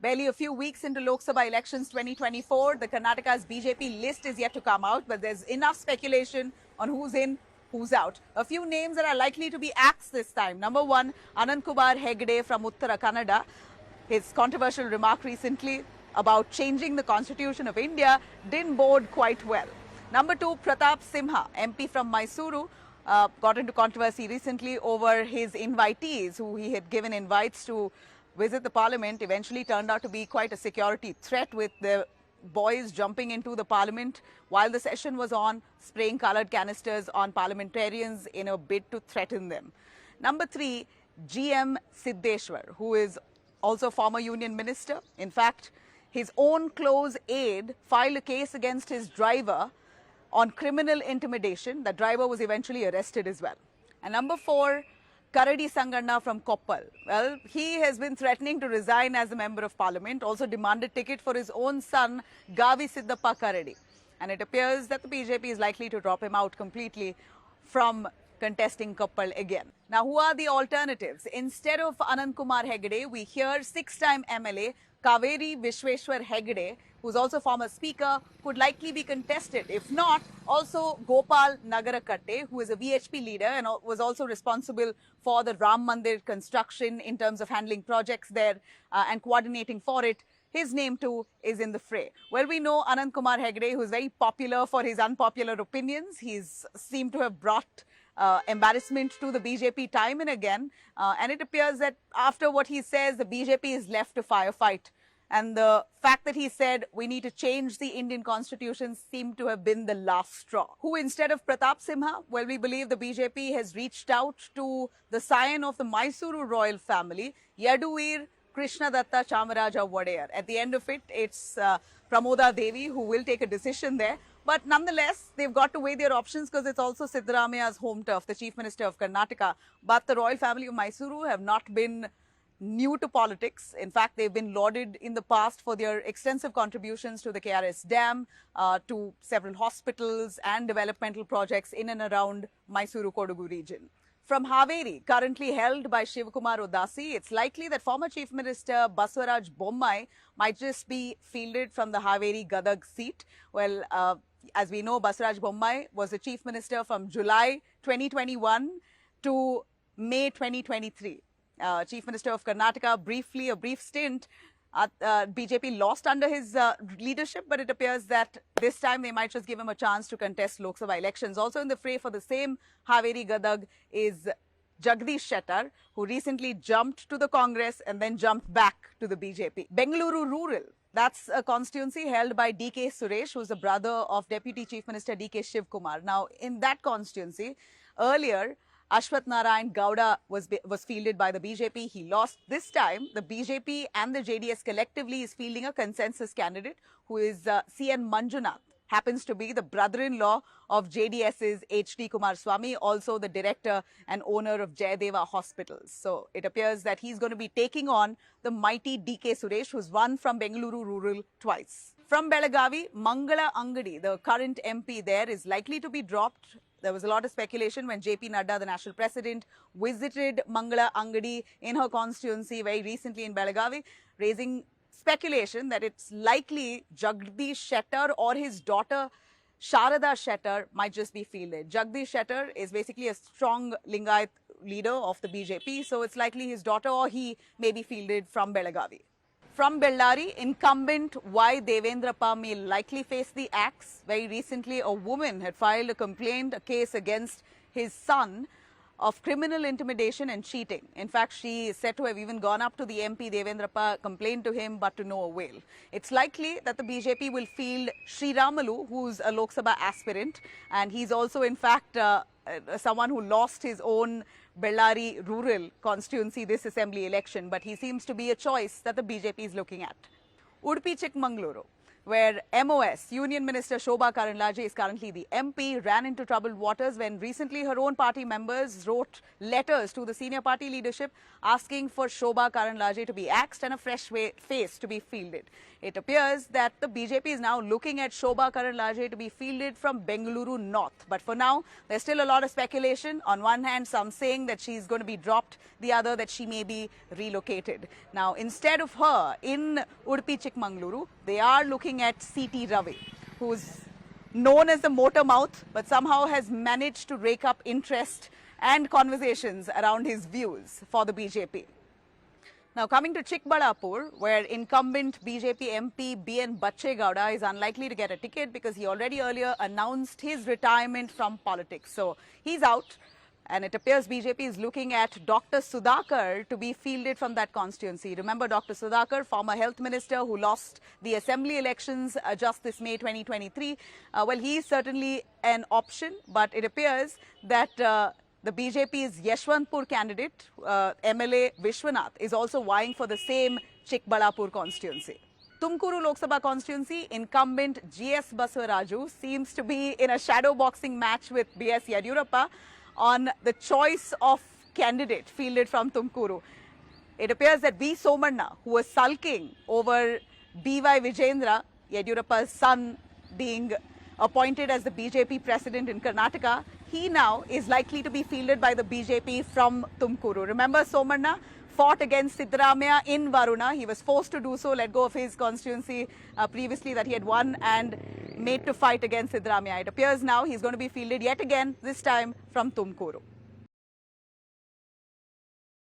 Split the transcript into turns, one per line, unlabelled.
Barely a few weeks into Lok Sabha elections 2024, the Karnataka's BJP list is yet to come out, but there's enough speculation on who's in, who's out. A few names that are likely to be axed this time. Number one, Anantkumar Hegde from Uttara Kannada. His controversial remark recently about changing the constitution of India didn't bode quite well. Number two, Pratap Simha, MP from Mysuru, got into controversy recently over his invitees, who he had given invites to visit the parliament, eventually turned out to be quite a security threat, with the boys jumping into the parliament while the session was on, spraying coloured canisters on parliamentarians in a bid to threaten them. Number three, GM Siddeshwar, who is also former union minister. In fact, his own close aide filed a case against his driver on criminal intimidation. The driver was eventually arrested as well. And number four, Karadi Sanganna from Koppal. Well, he has been threatening to resign as a member of parliament, also demanded ticket for his own son, Gavi Siddappa Karadi. And it appears that the BJP is likely to drop him out completely from contesting Koppal again. Now, who are the alternatives? Instead of Anand Kumar Hegde, we hear six-time MLA Kaveri Vishweshwar Hegde, who's also former speaker, could likely be contested. If not, also Gopal Nagarakatte, who is a VHP leader and was also responsible for the Ram Mandir construction in terms of handling projects there and coordinating for it. His name too is in the fray. Well, we know Anand Kumar Hegde, who is very popular for his unpopular opinions. He's seemed to have brought embarrassment to the BJP time and again. And it appears that after what he says, the BJP is left to firefight. And the fact that he said we need to change the Indian constitution seemed to have been the last straw. Who instead of Pratap Simha? Well, we believe the BJP has reached out to the scion of the Mysuru royal family, Yaduveer Krishnadatta Chamaraja Wadeyar. At the end of it, it's Pramoda Devi who will take a decision there. But nonetheless, they've got to weigh their options because it's also Siddaramaia's home turf, the Chief Minister of Karnataka. But the royal family of Mysuru have not been new to politics. In fact, they've been lauded in the past for their extensive contributions to the KRS Dam, to several hospitals and developmental projects in and around Mysuru-Kodagu region. From Haveri, currently held by Shivakumar Udasi, it's likely that former Chief Minister Basavaraj Bommai might just be fielded from the Haveri Gadag seat. Well, as we know, Basavaraj Bommai was the Chief Minister from July 2021 to May 2023. Chief Minister of Karnataka, a brief stint. BJP lost under his leadership, but it appears that this time they might just give him a chance to contest Lok Sabha elections. Also in the fray for the same Haveri Gadag is Jagdish Shettar, who recently jumped to the Congress and then jumped back to the BJP. Bengaluru Rural, that's a constituency held by DK Suresh, who's the brother of Deputy Chief Minister DK Shivkumar. Now, in that constituency, earlier, Ashwath Narayan Gowda was fielded by the BJP. He lost. This time, the BJP and the JDS collectively is fielding a consensus candidate who is CN Manjunath. Happens to be the brother-in-law of JDS's HD Kumaraswamy, also the director and owner of Jayadeva Hospitals. So it appears that he's going to be taking on the mighty DK Suresh, who's won from Bengaluru Rural twice. From Belagavi, Mangala Angadi, the current MP there, is likely to be dropped. There was a lot of speculation when JP Nadda, the national president, visited Mangala Angadi in her constituency very recently in Belagavi, raising speculation that it's likely Jagdish Shettar or his daughter Sharada Shettar might just be fielded. Jagdish Shettar is basically a strong Lingayat leader of the BJP, so it's likely his daughter or he may be fielded from Belagavi. From Bellary, incumbent Y. Devendrappa may likely face the axe. Very recently, a woman had filed a case against his son of criminal intimidation and cheating. In fact, she is said to have even gone up to the MP Devendrappa, complained to him, but to no avail. It's likely that the BJP will field Sri Ramalu, who's a Lok Sabha aspirant, and he's also, in fact, someone who lost his own Bellary rural constituency this assembly election, but he seems to be a choice that the BJP is looking at. Udupi Chikmagaluru. where MOS, Union Minister Shobha Karandlaje, is currently the MP, ran into troubled waters when recently her own party members wrote letters to the senior party leadership asking for Shobha Karandlaje to be axed and a fresh face to be fielded. It appears that the BJP is now looking at Shobha Karandlaje to be fielded from Bengaluru North. But for now, there's still a lot of speculation. On one hand, some saying that she's going to be dropped, the other that she may be relocated. Now, instead of her in Udupi Chikmagaluru, they are looking at C.T. Ravi, who's known as the motor mouth, but somehow has managed to rake up interest and conversations around his views for the BJP. Now, coming to Chikbalapur, where incumbent BJP MP B.N. Bachegowda is unlikely to get a ticket because he already earlier announced his retirement from politics. So, he's out, and it appears BJP is looking at Dr. Sudhakar to be fielded from that constituency. Remember Dr. Sudhakar, former health minister who lost the assembly elections just this May 2023. Well, he is certainly an option, but it appears that the BJP's Yeshwantpur candidate, MLA Vishwanath, is also vying for the same Chikbalapur constituency. Tumkuru Lok Sabha constituency, incumbent GS Basavaraju seems to be in a shadow boxing match with BS Yediyurappa on the choice of candidate fielded from Tumkuru. It appears that V. Somanna, who was sulking over B.Y. Vijendra, Yediyurappa's son, being appointed as the BJP president in Karnataka, he now is likely to be fielded by the BJP from Tumkuru. Remember, Somanna fought against Siddaramaiah in Varuna. He was forced to do so, let go of his constituency previously that he had won and made to fight against Siddaramaiah. It appears now he's going to be fielded yet again, this time from Tumkuru.